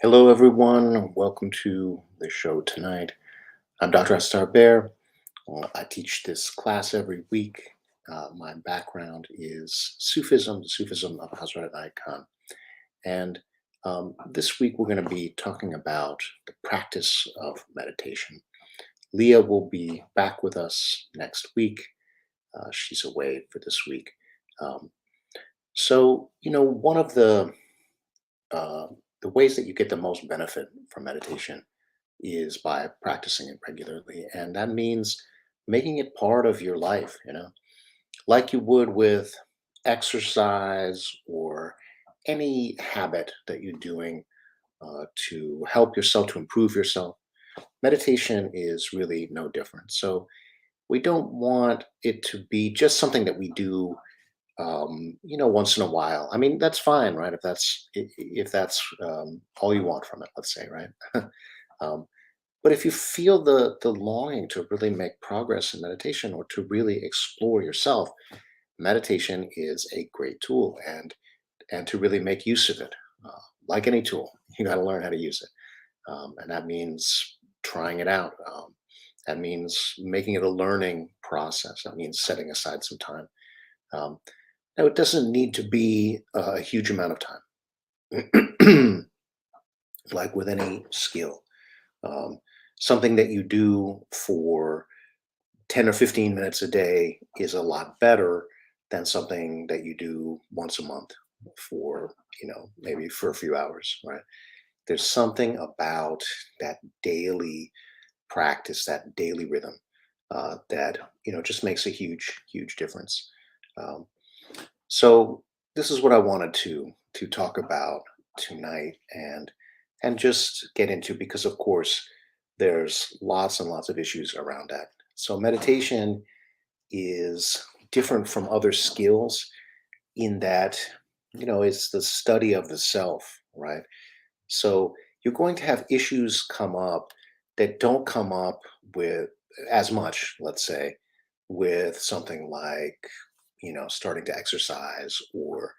Hello, everyone. Welcome to the show tonight. I'm Dr. Astar Bear. I teach this class every week. My background is Sufism, the Sufism of Hazrat Khan. And this week we're going to be talking about the practice of meditation. Leah will be back with us next week. She's away for this week. Um, one of uh, the ways that you get the most benefit from meditation is by practicing it regularly. And that means making it part of your life, like you would with exercise or any habit that you're doing to help yourself, to improve yourself. Meditation is really no different. So we don't want it to be just something that we do once in a while. I mean, that's fine, right? If that's all you want from it, let's say, right? um, But if you feel the longing to really make progress in meditation or to really explore yourself, meditation is a great tool, and to really make use of it, like any tool, you got to learn how to use it, and that means trying it out. That means making it a learning process. That means setting aside some time. Um, Now, it doesn't need to be a huge amount of time, like with any skill. Um, Something that you do for 10 or 15 minutes a day is a lot better than something that you do once a month for, maybe for a few hours, right? There's something about that daily practice, that daily rhythm, that, just makes a huge, huge difference. Um, so this is what I wanted to talk about tonight and just get into because of course there's lots and lots of issues around that. So meditation is different from other skills in that it's the study of the self, right? So you're going to have issues come up that don't come up with as much, let's say, with something like starting to exercise or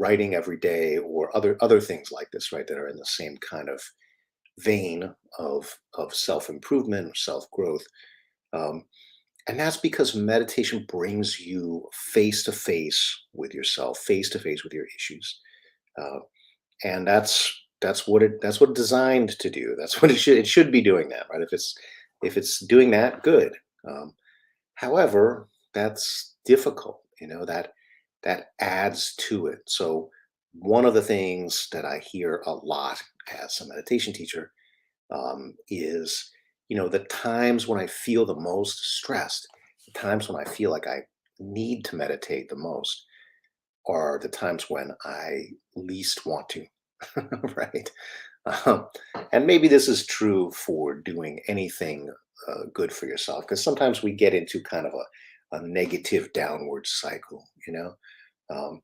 writing every day or other things like this, right, that are in the same kind of vein of self-improvement or self-growth. um, and that's because meditation brings you face to face with yourself, face to face with your issues. uh, and that's what it's designed to do. That's what it should be doing that, right? If it's doing that, good. um, However, that's difficult, that adds to it. So one of the things that I hear a lot as a meditation teacher is, the times when I feel the most stressed, the times when I feel like I need to meditate the most are the times when I least want to, right? Um, and maybe this is true for doing anything good for yourself, because sometimes we get into kind of a negative downward cycle, Um,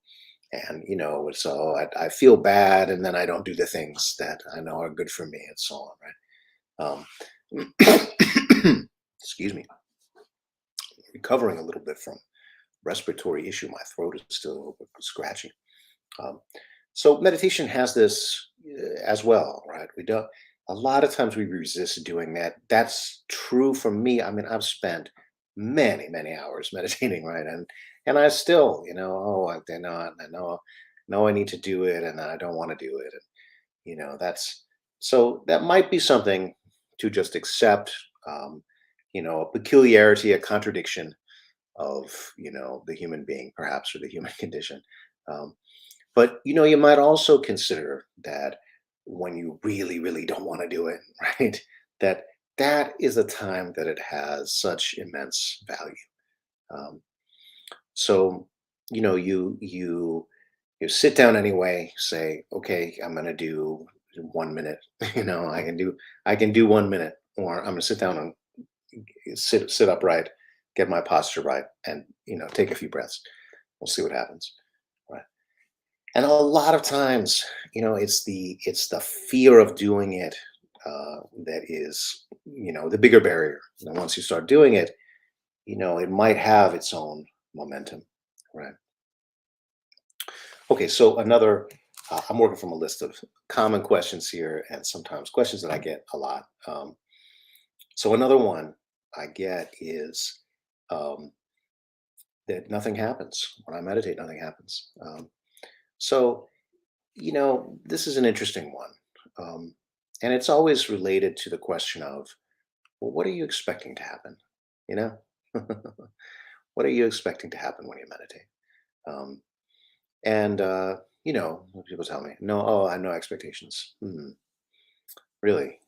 and so I feel bad, and then I don't do the things that I know are good for me, and so on, right? Excuse me, recovering a little bit from respiratory issue. My throat is still a little bit scratchy. Um, so meditation has this as well, right? We don't. A lot of times we resist doing that. That's true for me. I mean, I've spent many, many hours meditating, right? And I still, oh, I know I need to do it, and I don't want to do it, and that's so that might be something to just accept. Um, a peculiarity, a contradiction of the human being, perhaps, or the human condition. Um, but you might also consider that when you really, really don't want to do it, right? That that is a time that it has such immense value. Um, so you sit down anyway. Say, okay, I'm going to do 1 minute. I can do 1 minute, or I'm going to sit down and sit upright, get my posture right, and take a few breaths. We'll see what happens. Right. And a lot of times, it's the fear of doing it that is, the bigger barrier. And once you start doing it, it might have its own momentum, right? Okay, so another I'm working from a list of common questions here, and sometimes questions that I get a lot. So another one I get is um, that nothing happens when I meditate. Nothing happens. So this is an interesting one, and it's always related to the question of, well, what are you expecting to happen? You know, what are you expecting to happen when you meditate? Um, and people tell me, no, oh, I have no expectations. Really.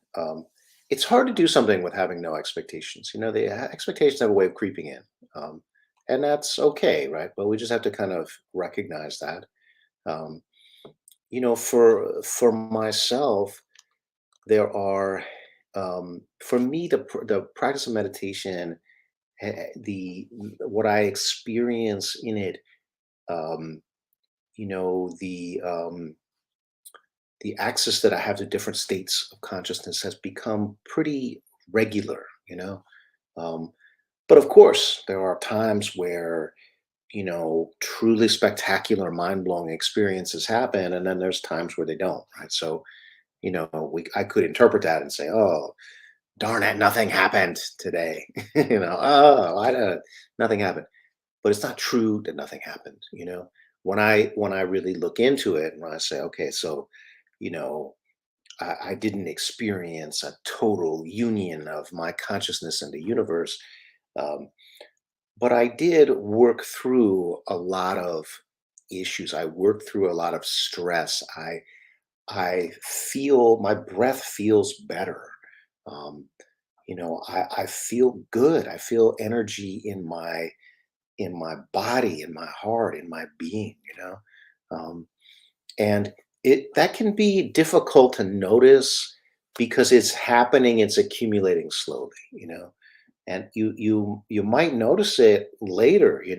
It's hard to do something with having no expectations. The expectations have a way of creeping in, um, and that's okay, right? But we just have to kind of recognize that. Um, for myself, there are for me the practice of meditation, the what I experience in it, um, the access that I have to different states of consciousness has become pretty regular. Um, but of course, there are times where truly spectacular, mind-blowing experiences happen, and then there's times where they don't, right? So I could interpret that and say, "Oh, darn it, nothing happened today." "Oh, nothing happened." But it's not true that nothing happened. When I really look into it, and when I say, "Okay, so, you know, I didn't experience a total union of my consciousness and the universe, um, but I did work through a lot of issues. I worked through a lot of stress. I feel my breath feels better. Um, I feel good. I feel energy in my body, in my heart, in my being. And it that can be difficult to notice because it's happening. It's accumulating slowly. And you might notice it later. You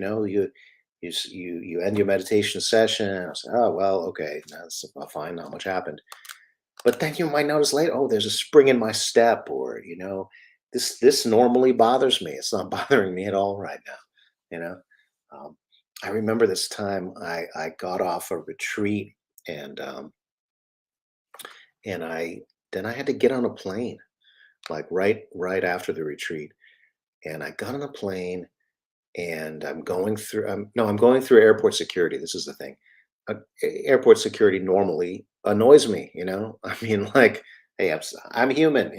end your meditation session and say, oh well, okay, that's fine, not much happened. But then you might notice later, oh, there's a spring in my step, or this normally bothers me. It's not bothering me at all right now. You know, um, I remember this time I got off a retreat, and and I had to get on a plane, like right after the retreat, and I got on a plane, and I'm going through airport security. This is the thing. Airport security normally annoys me. I mean, like, hey, I'm human.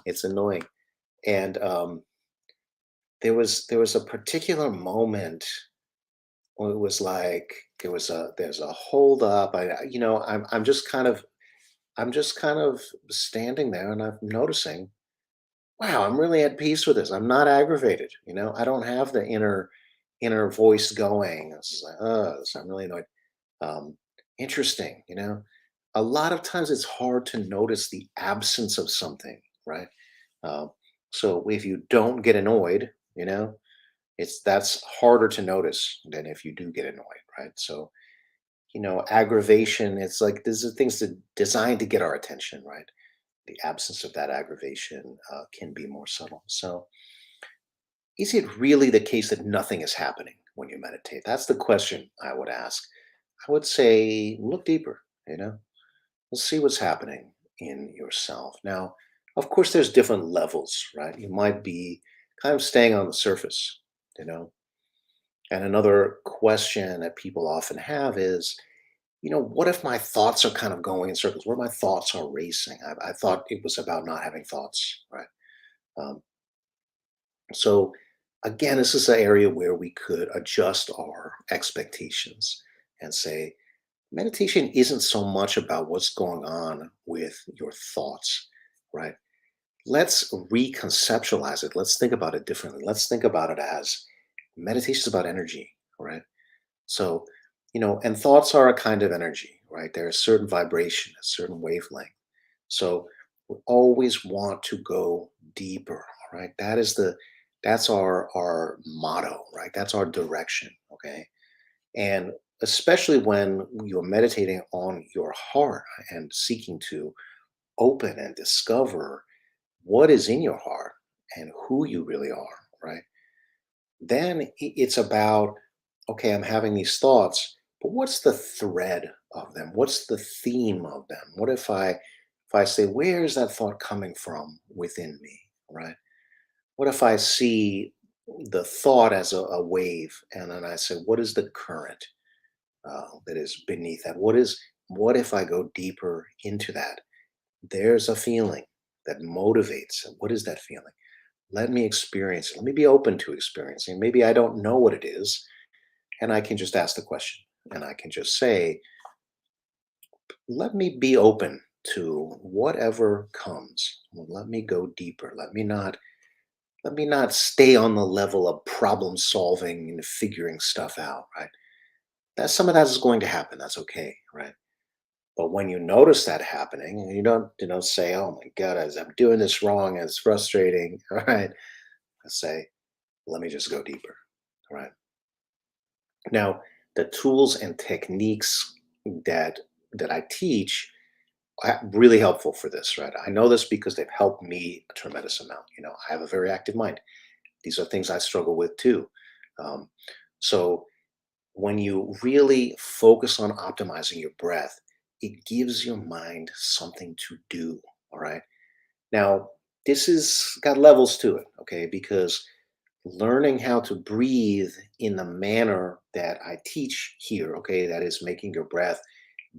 It's annoying. And there was a particular moment where it was like there's a hold up. I'm just kind of standing there, and I'm noticing, wow, I'm really at peace with this. I'm not aggravated. I don't have the inner voice going. It's just like, oh, so I'm really annoyed. Um, Interesting. A lot of times it's hard to notice the absence of something, right? Um, so if you don't get annoyed, that's harder to notice than if you do get annoyed, right? So aggravation. It's like these are things that designed to get our attention, right? The absence of that aggravation can be more subtle. So, is it really the case that nothing is happening when you meditate? That's the question I would ask. I would say look deeper, let's see what's happening in yourself. Now, of course, there's different levels, right? You might be kind of staying on the surface, you know. And another question that people often have is, what if my thoughts are kind of going in circles? Where my thoughts are racing? I thought it was about not having thoughts, right? Um, So again, this is an area where we could adjust our expectations and say, meditation isn't so much about what's going on with your thoughts, right? Let's reconceptualize it. Let's think about it differently. Let's think about it as meditation is about energy, right? So, and thoughts are a kind of energy, right? They're a certain vibration, a certain wavelength. So we always want to go deeper, right? That's our motto, right? That's our direction, okay? And especially when you're meditating on your heart and seeking to open and discover what is in your heart and who you really are, right? Then it's about, okay, I'm having these thoughts. but what's the thread of them? What's the theme of them? What if I say, where is that thought coming from within me, right? What if I see the thought as a wave, and then I say, what is the current that is beneath that? What if I go deeper into that? There's a feeling that motivates. What is that feeling? Let me experience it. Let me be open to experiencing. Maybe I don't know what it is, and I can just ask the question, and I can just say, let me be open to whatever comes. Let me go deeper. Let me not stay on the level of problem solving and figuring stuff out, right? That some of that is going to happen. That's okay, right? But when you notice that happening, and you don't say, "Oh my God, I'm doing this wrong. It's frustrating." All right, I say, "Let me just go deeper." All right. Now, the tools and techniques that that I teach really helpful for this, right? I know this because they've helped me a tremendous amount. I have a very active mind. These are things I struggle with too. Um, so when you really focus on optimizing your breath, it gives your mind something to do. All right. Now, this has got levels to it, okay? Because learning how to breathe in the manner that I teach here, okay, that is making your breath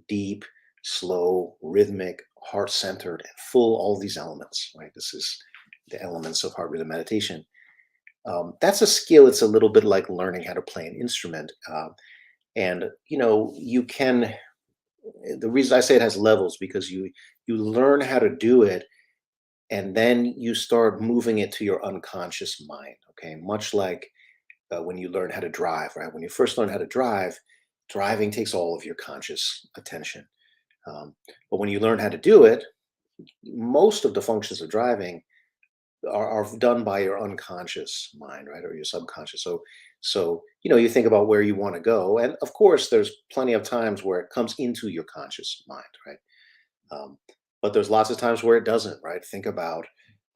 deep, slow, rhythmic, heart centered, and full, all these elements, right? This is the elements of heart rhythm meditation. That's a skill. It's a little bit like learning how to play an instrument. And you can, the reason I say it has levels because you learn how to do it, and then you start moving it to your unconscious mind, okay? Much like when you learn how to drive, right? When you first learn how to drive, driving takes all of your conscious attention. um, but when you learn how to do it, most of the functions of driving are done by your unconscious mind, right, or your subconscious. So you think about where you want to go, and of course there's plenty of times where it comes into your conscious mind, right? um, but there's lots of times where it doesn't, right? Think about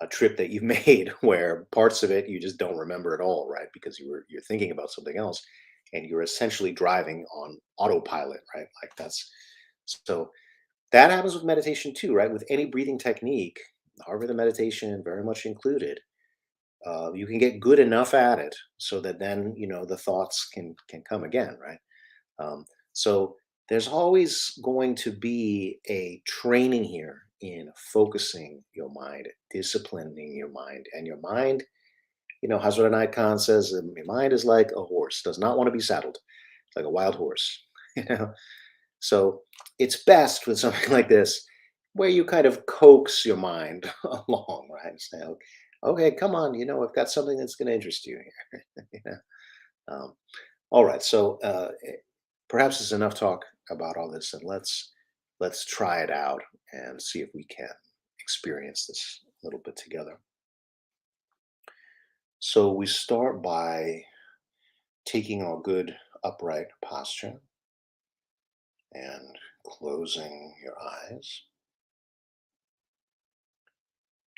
a trip that you've made where parts of it you just don't remember at all, right? Because you're thinking about something else, and you're essentially driving on autopilot, right? Like that's so that happens with meditation too, right? With any breathing technique, heart rhythm meditation very much included. You can get good enough at it so that then the thoughts can come again, right? Um, so there's always going to be a training here in focusing your mind, disciplining your mind, and your mind. Hazrat Khan says, your mind is like a horse, does not want to be saddled. It's like a wild horse. You know, so it's best with something like this, where you kind of coax your mind along, right? Say, okay, come on, I've got something that's going to interest you here. you know? All right, so perhaps it's enough talk about all this, and let's try it out and see if we can experience this a little bit together. So we start by taking a good upright posture and closing your eyes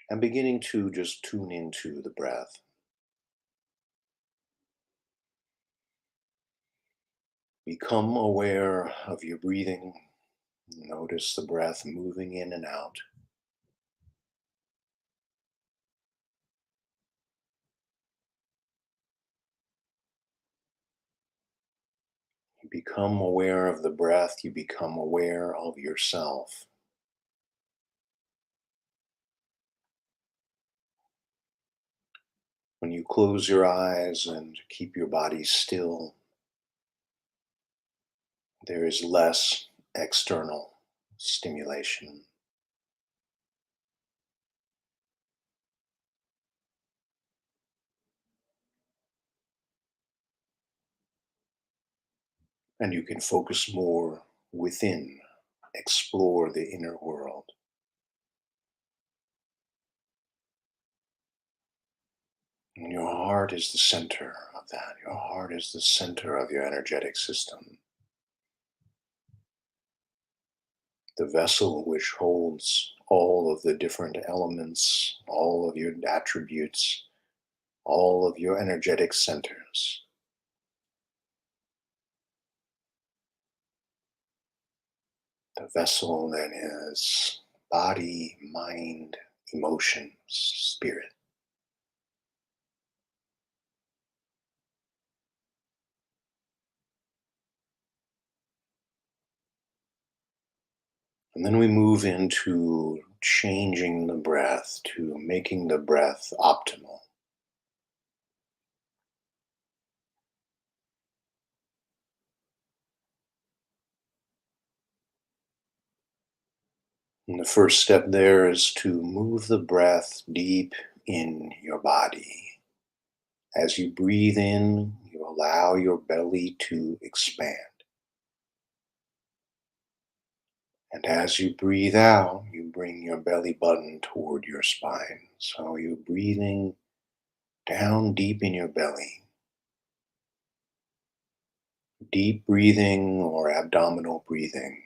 and beginning to just tune into the breath. Become aware of your breathing. Notice the breath moving in and out. You become aware of the breath. You become aware of yourself. When you close your eyes and keep your body still, there is less external stimulation. And you can focus more within, explore the inner world. And your heart is the center of that. Your heart is the center of your energetic system, the vessel which holds all of the different elements, all of your attributes, all of your energetic centers. the vessel that is body, mind, emotions, spirit. And then we move into changing the breath to making the breath optimal. And the first step there is to move the breath deep in your body. As you breathe in, you allow your belly to expand. And as you breathe out, you bring your belly button toward your spine. So you're breathing down deep in your belly. Deep breathing or abdominal breathing.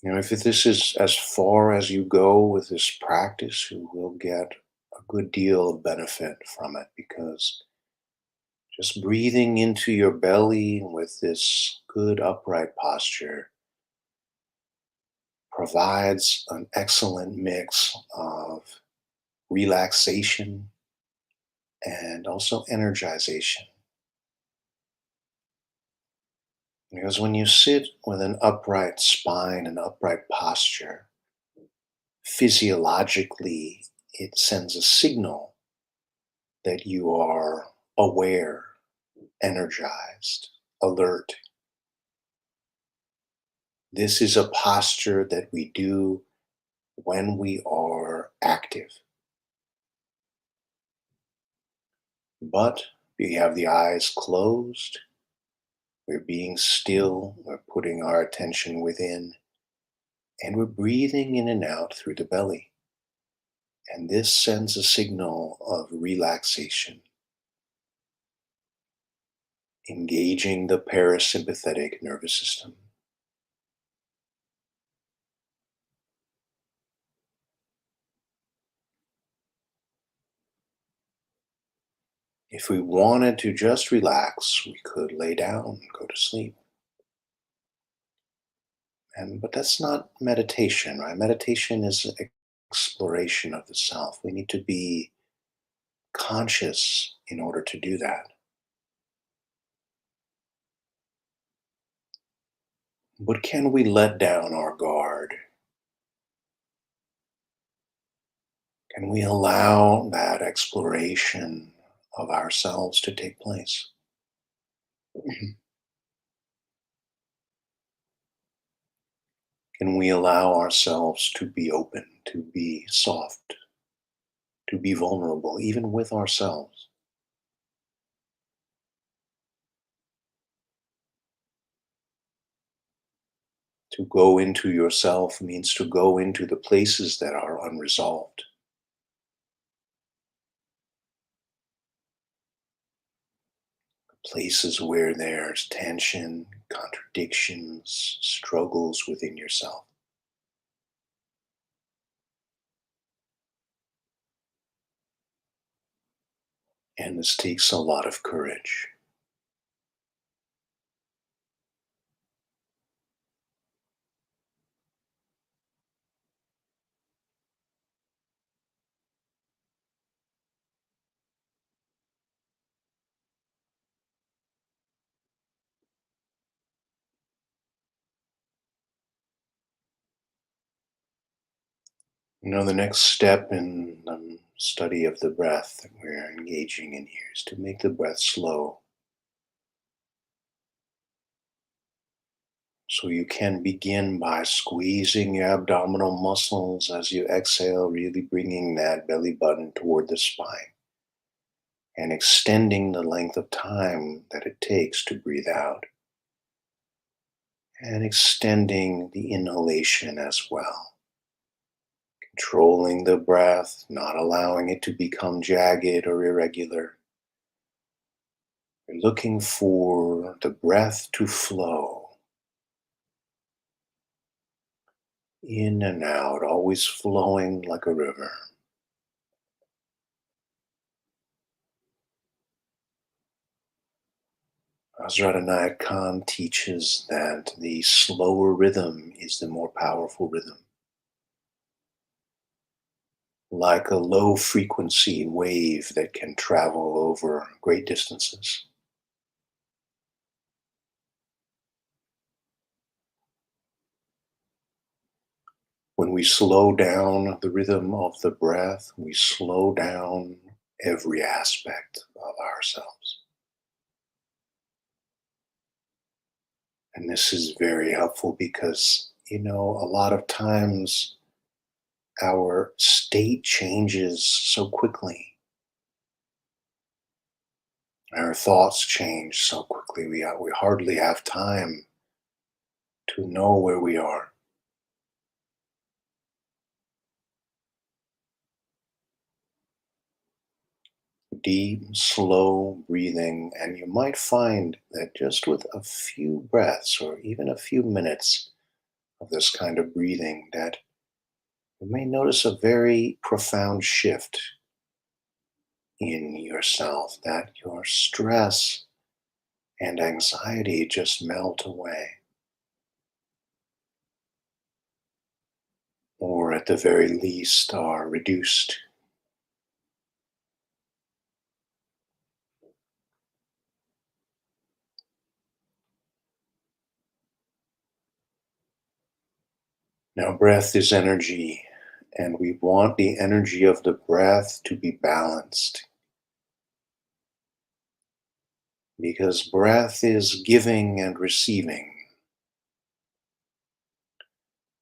If this is as far as you go with this practice, you will get a good deal of benefit from it because just breathing into your belly with this good upright posture provides an excellent mix of relaxation and also energization. Because when you sit with an upright spine and upright posture, physiologically it sends a signal that you are aware, energized, alert. This is a posture that we do when we are active. But we have the eyes closed, we're being still, we're putting our attention within, and we're breathing in and out through the belly. And this sends a signal of relaxation, engaging the parasympathetic nervous system. If we wanted to just relax, we could lay down and go to sleep. But that's not meditation, right? Meditation is exploration of the self. We need to be conscious in order to do that. But can we let down our guard? Can we allow that exploration of ourselves to take place? Can we allow ourselves to be open, to be soft, to be vulnerable, even with ourselves? To go into yourself means to go into the places that are unresolved, places where there's tension, contradictions, struggles within yourself. And this takes a lot of courage. The next step in the study of the breath that we're engaging in here is to make the breath slow. So you can begin by squeezing your abdominal muscles as you exhale, really bringing that belly button toward the spine and extending the length of time that it takes to breathe out and extending the inhalation as well. Controlling the breath, not allowing it to become jagged or irregular. You're looking for the breath to flow in and out, always flowing like a river. Vajradhanayat Khan teaches that the slower rhythm is the more powerful rhythm, like a low frequency wave that can travel over great distances. When we slow down the rhythm of the breath, we slow down every aspect of ourselves. And this is very helpful because, a lot of times our state changes so quickly. Our thoughts change so quickly. We hardly have time to know where we are. Deep, slow breathing, and you might find that just with a few breaths or even a few minutes of this kind of breathing, that you may notice a very profound shift in yourself, that your stress and anxiety just melt away, or at the very least are reduced. Now, breath is energy, and we want the energy of the breath to be balanced because breath is giving and receiving.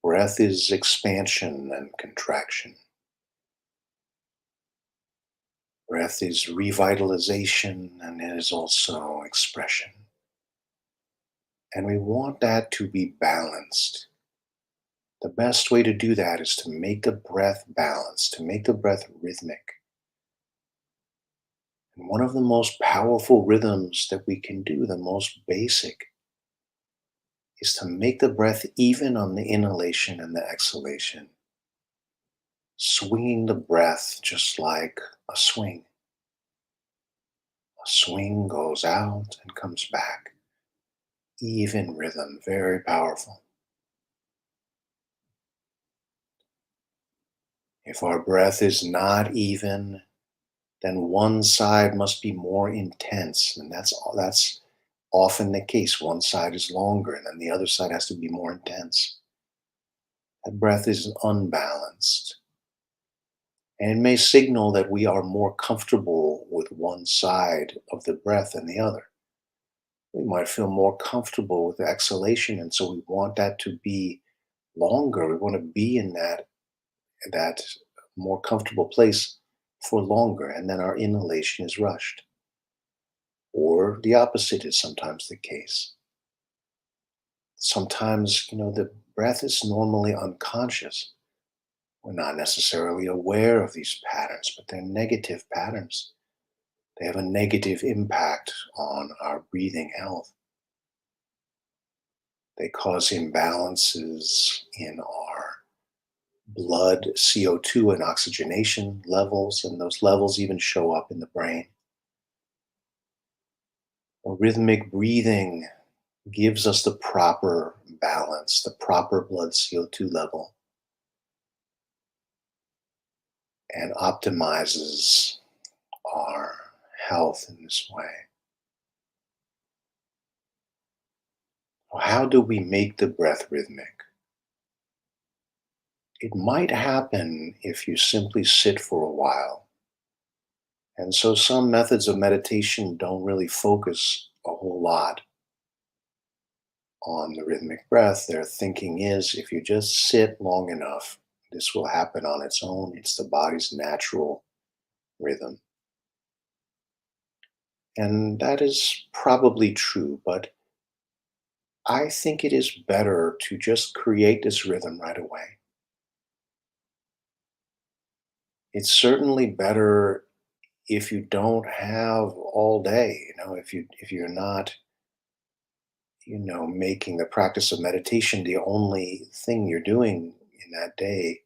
Breath is expansion and contraction. Breath is revitalization and it is also expression. And we want that to be balanced. The best way to do that is to make the breath balanced, to make the breath rhythmic. And one of the most powerful rhythms that we can do, the most basic, is to make the breath even on the inhalation and the exhalation, swinging the breath just like a swing. A swing goes out and comes back. Even rhythm, very powerful. If our breath is not even, then one side must be more intense, and that's often the case. One side is longer, and then the other side has to be more intense. That breath is unbalanced, and it may signal that we are more comfortable with one side of the breath than the other. We might feel more comfortable with the exhalation, and so we want that to be longer. We want to be in that more comfortable place for longer, and then our inhalation is rushed. Or the opposite is sometimes the case. Sometimes, the breath is normally unconscious. We're not necessarily aware of these patterns, but they're negative patterns. They have a negative impact on our breathing health. They cause imbalances in our blood CO2 and oxygenation levels, and those levels even show up in the brain. Rhythmic breathing gives us the proper balance, the proper blood CO2 level, and optimizes our health in this way. How do we make the breath rhythmic? It might happen if you simply sit for a while. And so some methods of meditation don't really focus a whole lot on the rhythmic breath. Their thinking is if you just sit long enough, this will happen on its own. It's the body's natural rhythm. And that is probably true, but I think it is better to just create this rhythm right away. It's certainly better if you don't have all day, if you're not, making the practice of meditation the only thing you're doing in that day.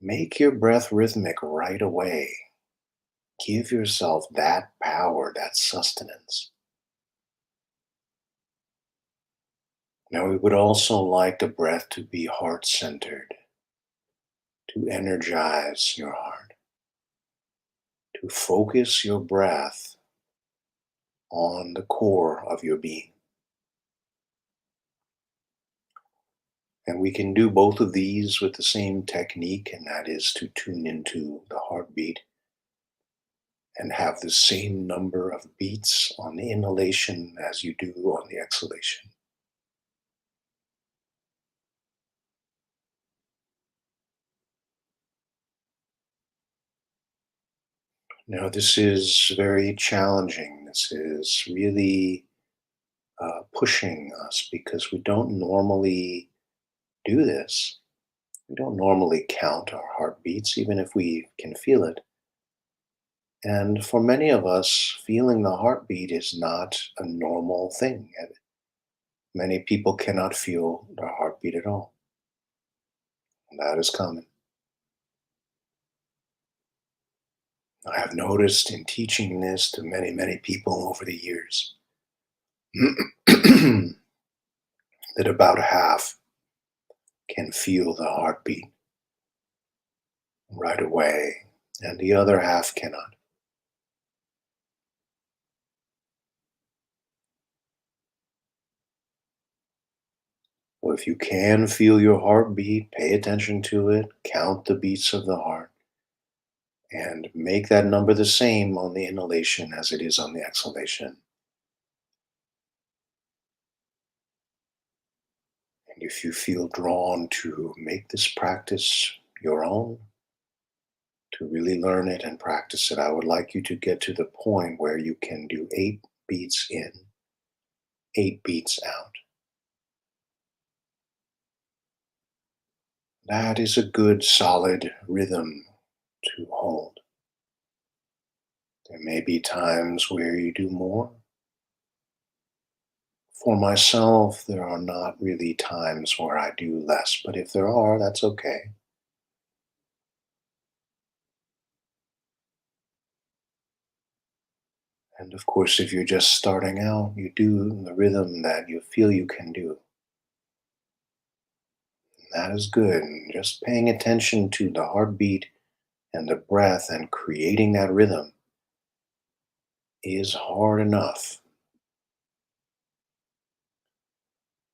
Make your breath rhythmic right away. Give yourself that power, that sustenance. Now, we would also like the breath to be heart centered, to energize your heart, to focus your breath on the core of your being. And we can do both of these with the same technique, and that is to tune into the heartbeat and have the same number of beats on the inhalation as you do on the exhalation. Now, this is very challenging. This is really pushing us because we don't normally do this. We don't normally count our heartbeats, even if we can feel it. And for many of us, feeling the heartbeat is not a normal thing. And many people cannot feel their heartbeat at all. And that is common. I have noticed in teaching this to many, many people over the years that about half can feel the heartbeat right away, and the other half cannot. So if you can feel your heartbeat, pay attention to it, count the beats of the heart, and make that number the same on the inhalation as it is on the exhalation. And if you feel drawn to make this practice your own, to really learn it and practice it, I would like you to get to the point where you can do 8 beats in, 8 beats out. That is a good solid rhythm to hold. There may be times where you do more. For myself, there are not really times where I do less, but if there are, that's okay. And of course, if you're just starting out, you do the rhythm that you feel you can do. That is good. And just paying attention to the heartbeat and the breath and creating that rhythm is hard enough.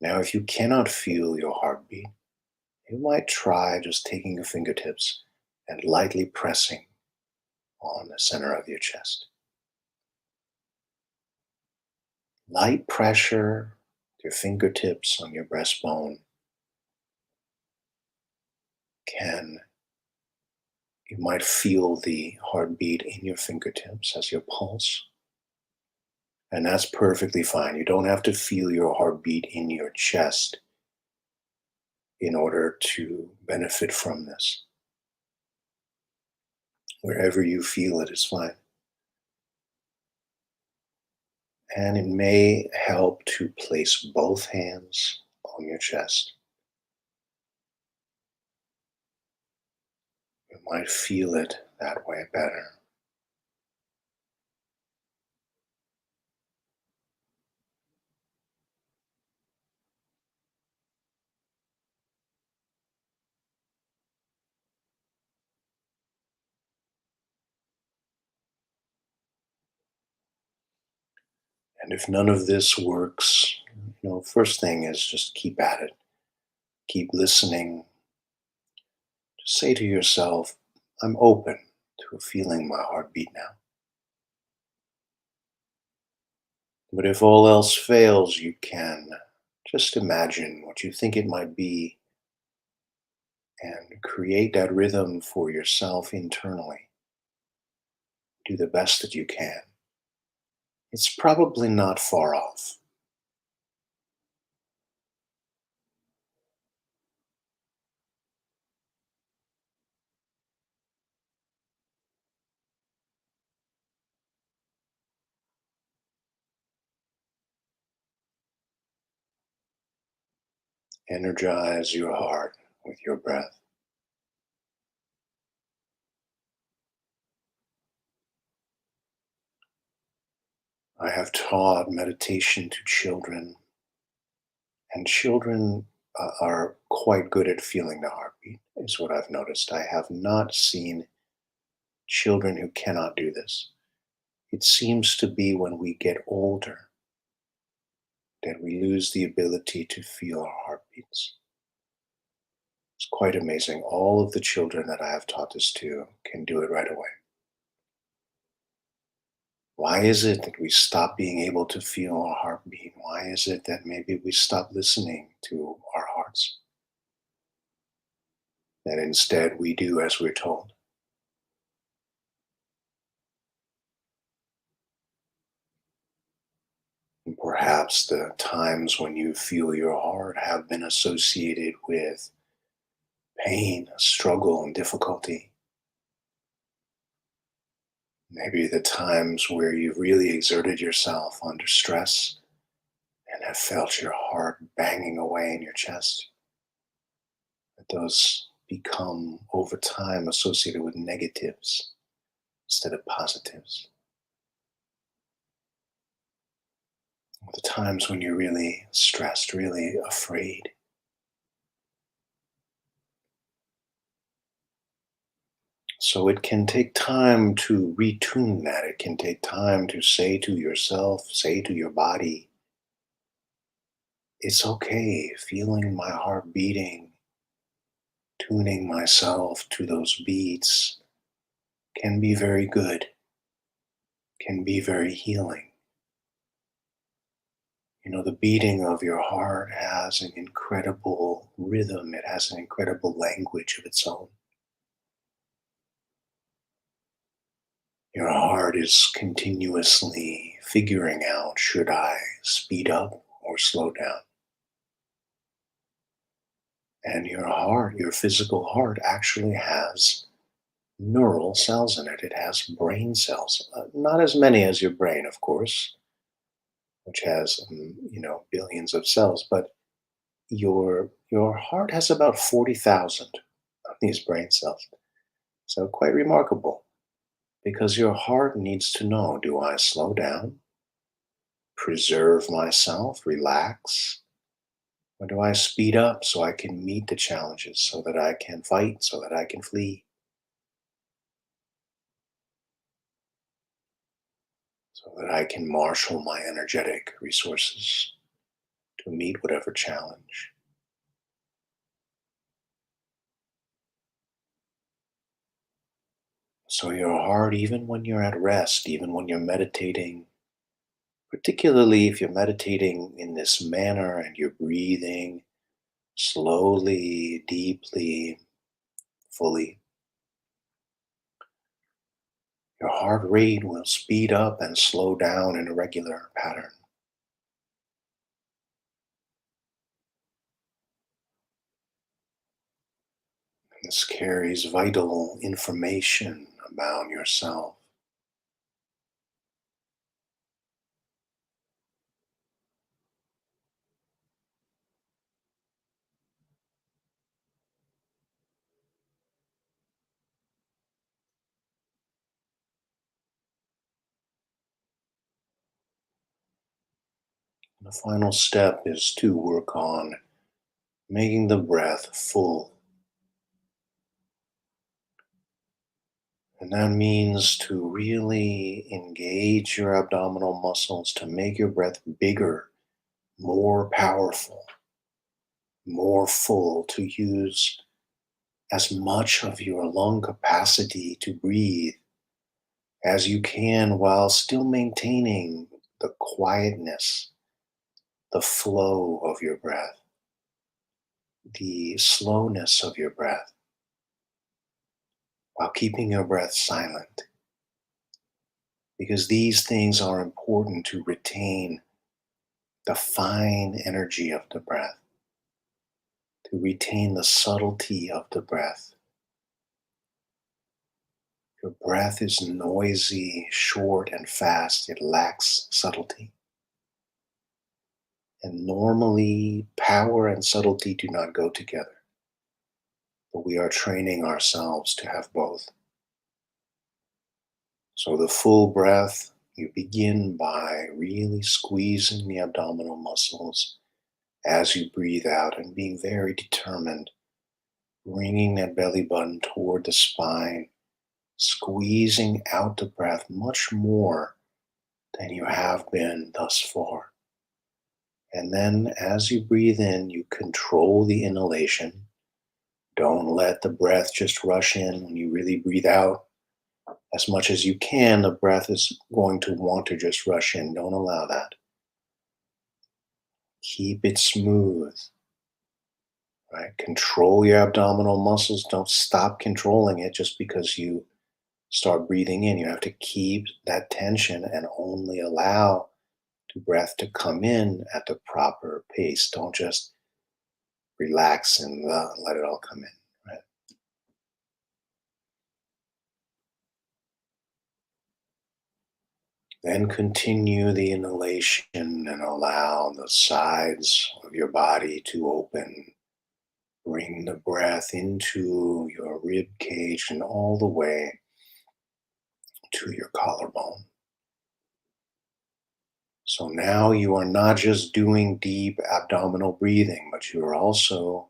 Now, if you cannot feel your heartbeat, you might try just taking your fingertips and lightly pressing on the center of your chest. Light pressure, with your fingertips on your breastbone can, you might feel the heartbeat in your fingertips as your pulse. And that's perfectly fine. You don't have to feel your heartbeat in your chest in order to benefit from this. Wherever you feel it is fine. And it may help to place both hands on your chest. You might feel it that way better. And if none of this works, first thing is just keep at it. Keep listening. Just say to yourself, I'm open to feeling my heartbeat now. But if all else fails, you can just imagine what you think it might be and create that rhythm for yourself internally. Do the best that you can. It's probably not far off. Energize your heart with your breath. I have taught meditation to children And children are quite good at feeling the heartbeat, is what I've noticed. I have not seen children who cannot do this. It seems to be when we get older that we lose the ability to feel our heartbeats. It's quite amazing. All of the children that I have taught this to can do it right away. Why is it that we stop being able to feel our heartbeat? Why is it that maybe we stop listening to our hearts? That instead we do as we're told. And perhaps the times when you feel your heart have been associated with pain, struggle, and difficulty. Maybe the times where you've really exerted yourself under stress and have felt your heart banging away in your chest. That those become over time associated with negatives instead of positives. The times when you're really stressed, really afraid. So it can take time to retune that. It can take time to say to yourself, say to your body, it's okay feeling my heart beating, tuning myself to those beats can be very good, can be very healing. You know, the beating of your heart has an incredible rhythm, it has an incredible language of its own. Your heart is continuously figuring out, should I speed up or slow down? And your heart, your physical heart, actually has neural cells in it. It has brain cells. Not as many as your brain, of course, which has, billions of cells, but your heart has about 40,000 of these brain cells. So quite remarkable because your heart needs to know, do I slow down, preserve myself, relax, or do I speed up so I can meet the challenges, so that I can fight, so that I can flee, so that I can marshal my energetic resources to meet whatever challenge? So your heart, even when you're at rest, even when you're meditating, particularly if you're meditating in this manner and you're breathing slowly, deeply, fully, your heart rate will speed up and slow down in a regular pattern. This carries vital information about yourself. The final step is to work on making the breath full. And that means to really engage your abdominal muscles to make your breath bigger, more powerful, more full, to use as much of your lung capacity to breathe as you can while still maintaining the quietness, the flow of your breath, the slowness of your breath, while keeping your breath silent. Because these things are important to retain the fine energy of the breath, to retain the subtlety of the breath. Your breath is noisy, short, and fast. It lacks subtlety. And normally, power and subtlety do not go together. But we are training ourselves to have both. So, the full breath, you begin by really squeezing the abdominal muscles as you breathe out and being very determined, bringing that belly button toward the spine, squeezing out the breath much more than you have been thus far. And then as you breathe in, you control the inhalation. Don't let the breath just rush in when you really breathe out. As much as you can, the breath is going to want to just rush in. Don't allow that. Keep it smooth, right? Control your abdominal muscles. Don't stop controlling it just because you start breathing in. You have to keep that tension and only allow the breath to come in at the proper pace. Don't just relax and let it all come in, right? Then continue the inhalation and allow the sides of your body to open. Bring the breath into your rib cage and all the way to your collarbone. So now you are not just doing deep abdominal breathing, but you are also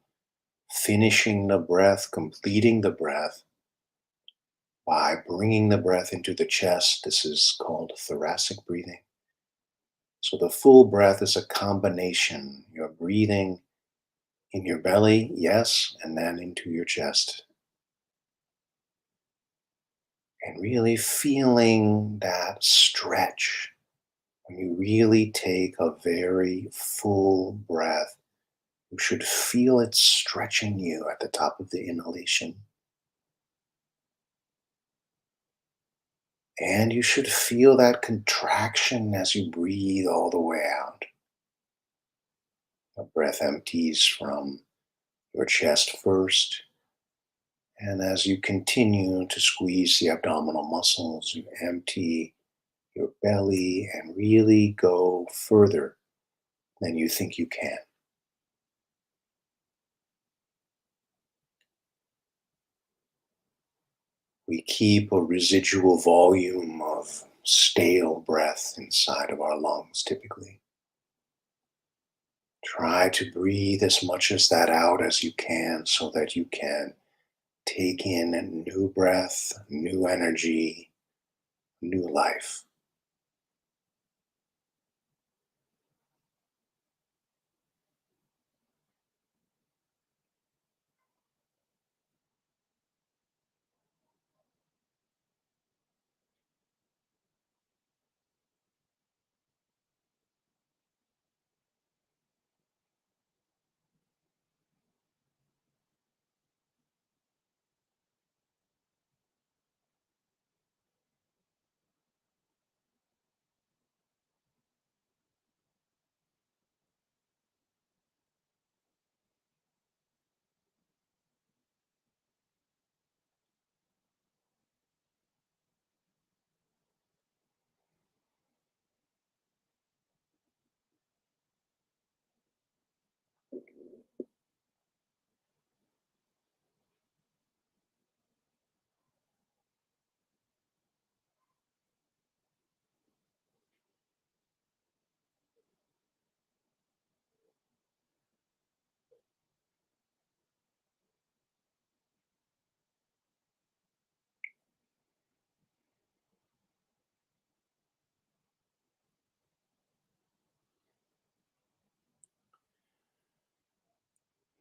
finishing the breath, completing the breath by bringing the breath into the chest. This is called thoracic breathing. So the full breath is a combination. You're breathing in your belly, yes, and then into your chest. And really feeling that stretch. When you really take a very full breath, you should feel it stretching you at the top of the inhalation. And you should feel that contraction as you breathe all the way out. The breath empties from your chest first. And as you continue to squeeze the abdominal muscles, you empty your belly and really go further than you think you can. We keep a residual volume of stale breath inside of our lungs typically. Try to breathe as much as that out as you can so that you can take in a new breath, new energy, new life.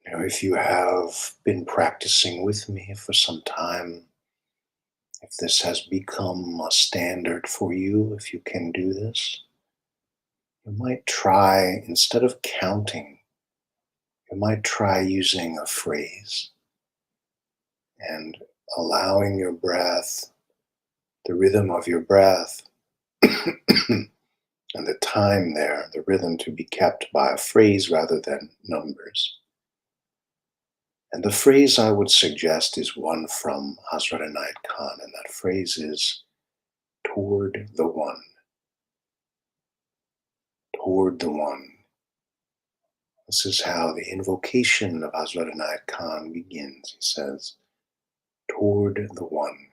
Now, if you have been practicing with me for some time, if this has become a standard for you, if you can do this, you might try, instead of counting, you might try using a phrase and allowing your breath, the rhythm of your breath, and the time there, the rhythm to be kept by a phrase rather than numbers. And the phrase I would suggest is one from Hazrat Inayat Khan, and that phrase is toward the one, toward the one. This is how the invocation of Hazrat Inayat Khan begins. He says, toward the one,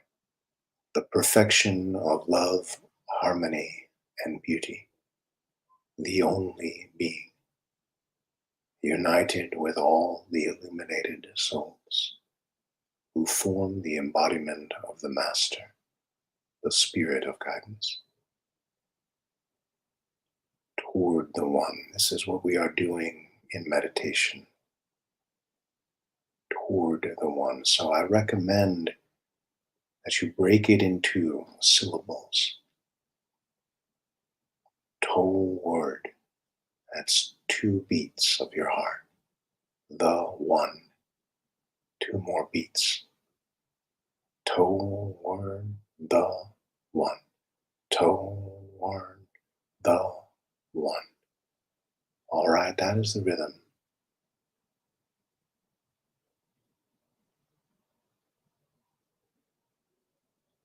the perfection of love, harmony, and beauty, the only being. united with all the illuminated souls who form the embodiment of the Master, the Spirit of guidance, toward the One. This is what we are doing in meditation, toward the One. So I recommend that you break it into syllables. Toward, that's 2 beats of your heart. The One, 2 more beats. Toward the One. Toward the One. All right, that is the rhythm.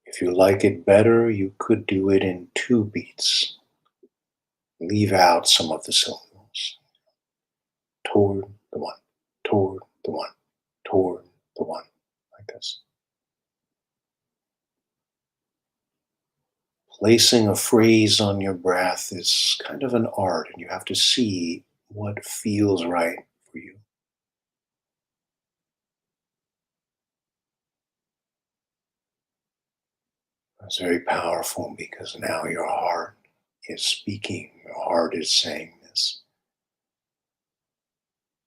If you like it better, you could do it in 2 beats. Leave out some of the syllables. Toward the One. Toward the One. Toward the One. Like this. Placing a phrase on your breath is kind of an art, and you have to see what feels right for you. It's very powerful because now your heart is speaking, your heart is saying this.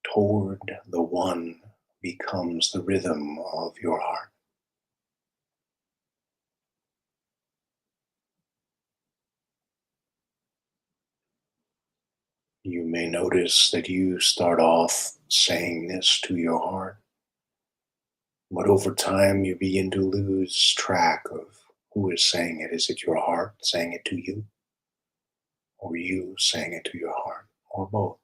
Toward the One becomes the rhythm of your heart. You may notice that you start off saying this to your heart, but over time you begin to lose track of who is saying it. Is it your heart saying it to you, or you saying it to your heart, or both?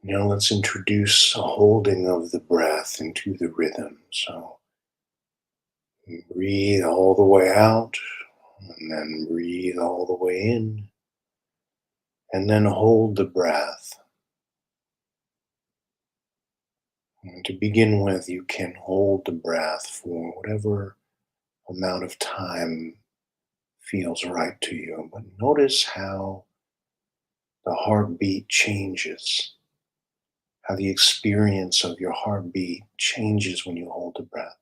Now let's introduce a holding of the breath into the rhythm. So breathe all the way out, and then breathe all the way in, and then hold the breath. And to begin with, you can hold the breath for whatever amount of time feels right to you. But notice how the heartbeat changes, how the experience of your heartbeat changes when you hold the breath.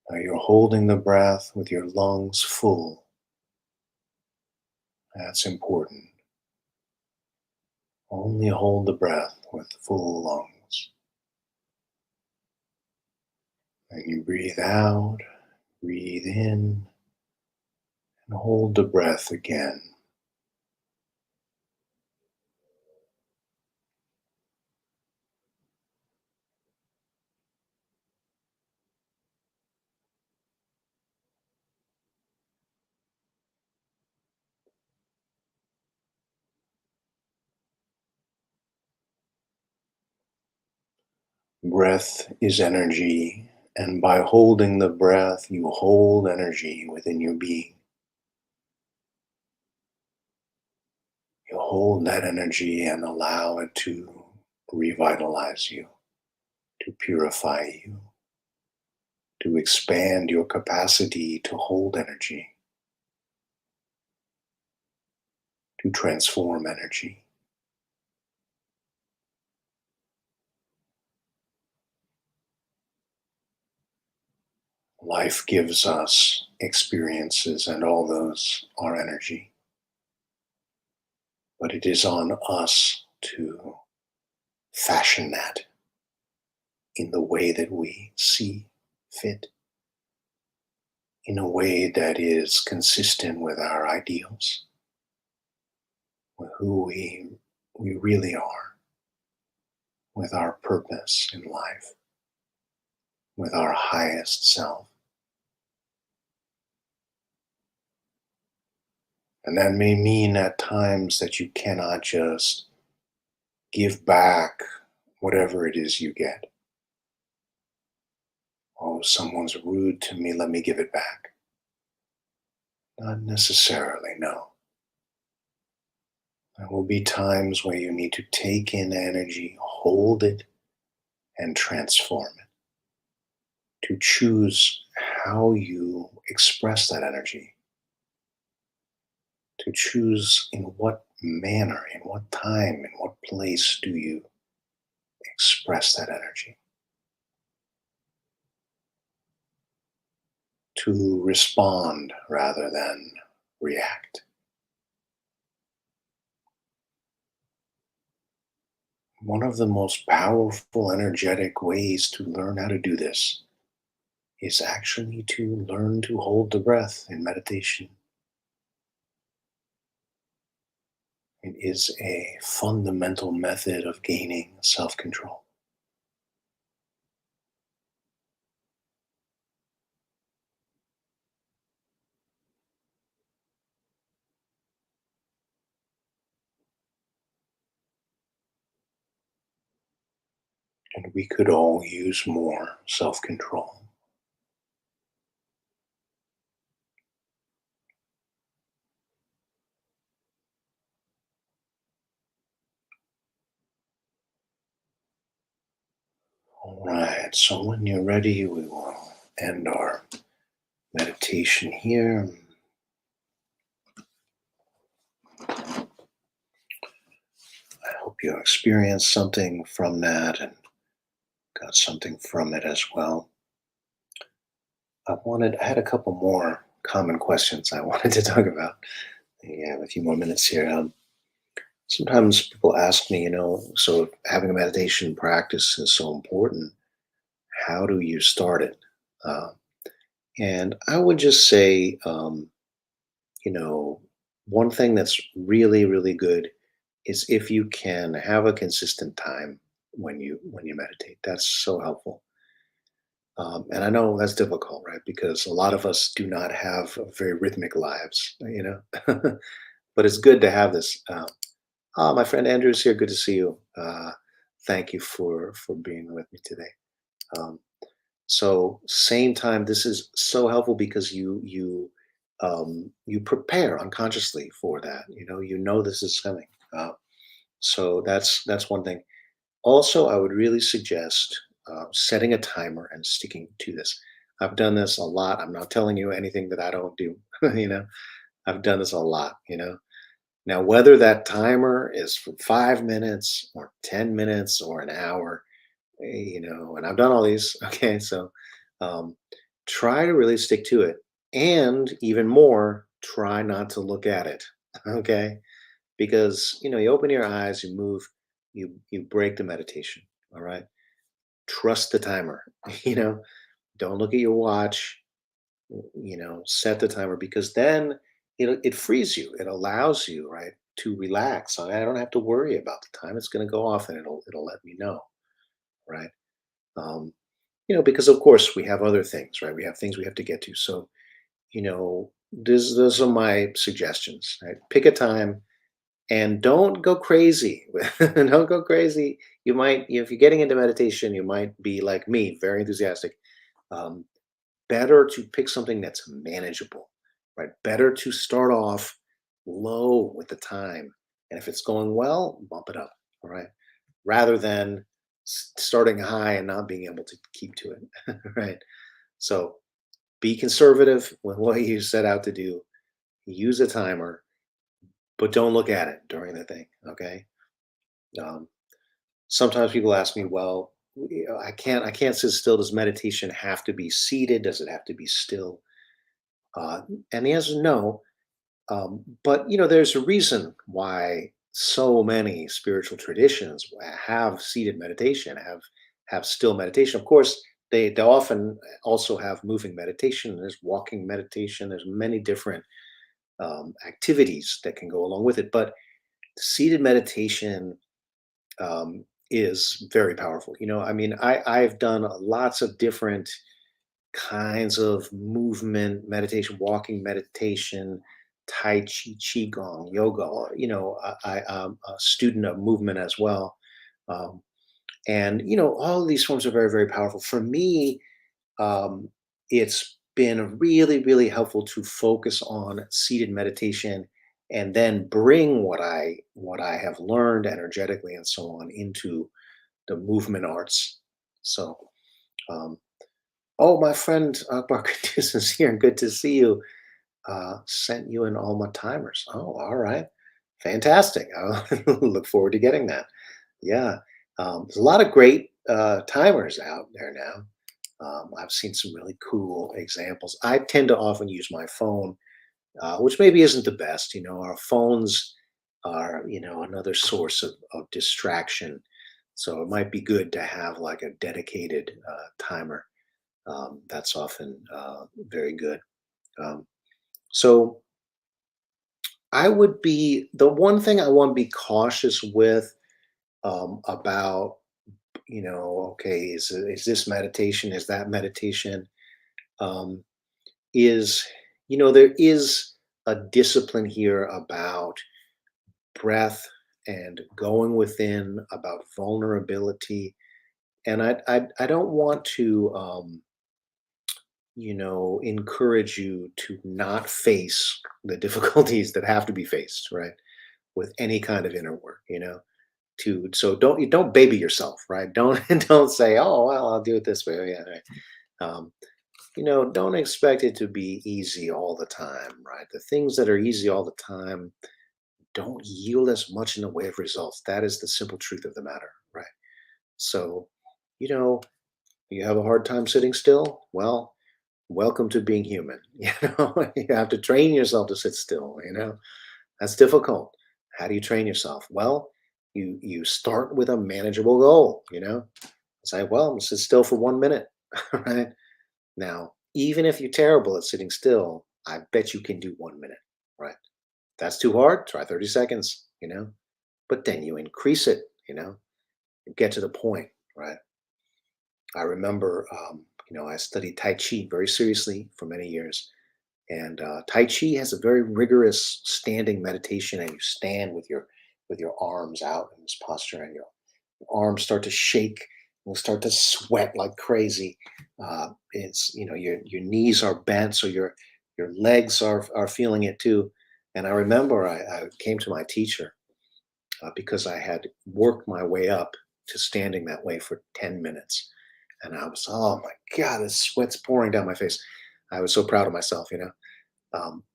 Now you're holding the breath with your lungs full. That's important. Only hold the breath with full lungs. And you breathe out, breathe in, and hold the breath again. Breath is energy, and by holding the breath, you hold energy within your being. You hold that energy and allow it to revitalize you, to purify you, to expand your capacity to hold energy, to transform energy. Life gives us experiences, and all those are energy. But it is on us to fashion that in the way that we see fit, in a way that is consistent with our ideals, with who we really are, with our purpose in life, with our highest self. And that may mean at times that you cannot just give back whatever it is you get. Oh, someone's rude to me, let me give it back. Not necessarily, no. There will be times where you need to take in energy, hold it, and transform it. To choose how you express that energy, to choose in what manner, in what time, in what place do you express that energy, to respond rather than react. One of the most powerful, energetic ways to learn how to do this is actually to learn to hold the breath in meditation. It is a fundamental method of gaining self control. And we could all use more self control. All right, so when you're ready, we will end our meditation here. I hope you experienced something from that and got something from it as well. I had a couple more common questions I wanted to talk about. You have a few more minutes here. Sometimes people ask me, so if having a meditation practice is so important, how do you start it? Uh, and I would just say, you know, one thing that's really, really good is if you can have a consistent time when you meditate. That's so helpful. And I know that's difficult, right? Because a lot of us do not have very rhythmic lives, but it's good to have this. My friend Andrew's here. Good to see you. Thank you for being with me today. Um, so same time, this is so helpful because you prepare unconsciously for that. You know this is coming. So that's one thing. Also, I would really suggest setting a timer and sticking to this. I've done this a lot. I'm not telling you anything that I don't do. you know, I've done this a lot. Now, whether that timer is for 5 minutes or 10 minutes or an hour, and I've done all these. Okay, so um, try to really stick to it, and even more, try not to look at it. Okay, because you open your eyes, you move, you break the meditation. All right, trust the timer. you know, don't look at your watch. Set the timer because then it frees you. It allows you right to relax. I don't have to worry about the time. It's going to go off, and it'll let me know. Right. Um, because of course we have other things, right? We have things we have to get to. So, those are my suggestions. Right? Pick a time, And don't go crazy. Don't go crazy. You might, if you're getting into meditation, you might be like me, very enthusiastic. Um, Better to pick something that's manageable, right? Better to start off low with the time. And if it's going well, bump it up, all right? Rather than starting high and not being able to keep to it, right? So be conservative with what you set out to do. Use a timer, but don't look at it during the thing, okay? Um, Sometimes people ask me, well, I can't sit still. Does meditation have to be seated? Does it have to be still? And the answer is no. But there's a reason why so many spiritual traditions have seated meditation, have still meditation. Of course, they often also have moving meditation. There's walking meditation. There's many different activities that can go along with it. But seated meditation is very powerful. I mean, I've done lots of different kinds of movement meditation, walking meditation, tai chi, qigong, yoga. I'm a student of movement as well, um, and all of these forms are very, very powerful. For me, um, it's been really, really helpful to focus on seated meditation and then bring what I have learned energetically and so on into the movement arts. So, um, oh, my friend Akbar Qudus is here. Good to see you. Sent you an Alma timers. Oh, all right. Fantastic. I look forward to getting that. Yeah. There's a lot of great timers out there now. I've seen some really cool examples. I tend to often use my phone, which maybe isn't the best. Our phones are, another source of distraction. So it might be good to have like a dedicated timer. That's often very good. Um, so I would be the one thing I want to be cautious with about, okay, is this meditation? Is that meditation? Um, is, there is a discipline here about breath and going within, about vulnerability. And I don't want to, encourage you to not face the difficulties that have to be faced, right? With any kind of inner work, so don't baby yourself, right? Don't don't say, oh well, I'll do it this way. Oh, yeah, right. Um, don't expect it to be easy all the time, right? The things that are easy all the time don't yield as much in the way of results. That is the simple truth of the matter, right? So, you know, you have a hard time sitting still. Well, welcome to being human. You have to train yourself to sit still. That's difficult. How do you train yourself? Well, you start with a manageable goal. Say, well, I'm gonna sit still for 1 minute. Right now, even if you're terrible at sitting still, I bet you can do 1 minute. Right? That's too hard. Try 30 seconds. But then you increase it. You get to the point. Right? I remember, I studied Tai Chi very seriously for many years. And Tai Chi has a very rigorous standing meditation, and you stand with your arms out in this posture, and your arms start to shake, you'll start to sweat like crazy. It's your knees are bent, so your legs are feeling it too. And I remember I came to my teacher because I had worked my way up to standing that way for 10 minutes. And I was, oh my God, the sweat's pouring down my face. I was so proud of myself.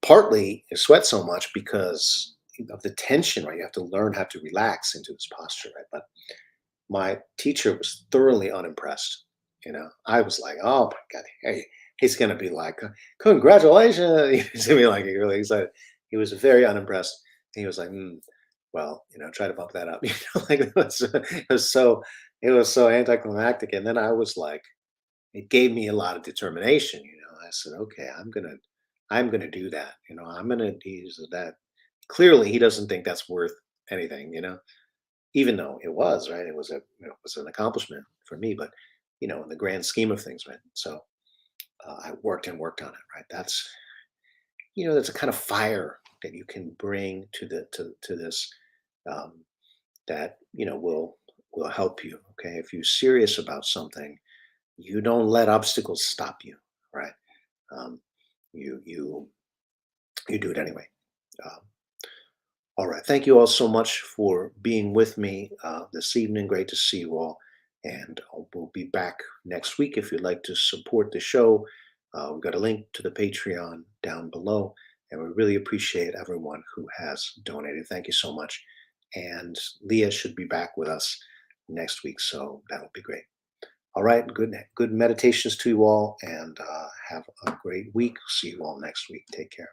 Partly I sweat so much because of the tension, right? You have to learn how to relax into this posture, right? But my teacher was thoroughly unimpressed. I was like, oh my God, hey, he's going to be like, congratulations. He's going to be like really excited. He was very unimpressed. He was like, well, try to bump that up. Like it was so anticlimactic. And then I was like, it gave me a lot of determination. I said, okay, I'm gonna do that. I'm gonna use that. Clearly, he doesn't think that's worth anything. Even though it was right, it was an accomplishment for me. But in the grand scheme of things, right. So I worked and worked on it. Right. That's a kind of fire. that you can bring to this, um, that will help you. Okay, if you're serious about something, you don't let obstacles stop you, right? Um, you you you do it anyway. Um, all right. Thank you all so much for being with me this evening. Great to see you all. And we'll be back next week if you'd like to support the show. We've got a link to the Patreon down below. And we really appreciate everyone who has donated. Thank you so much. And Leah should be back with us next week. So that'll be great. All right. Good meditations to you all. And have a great week. See you all next week. Take care.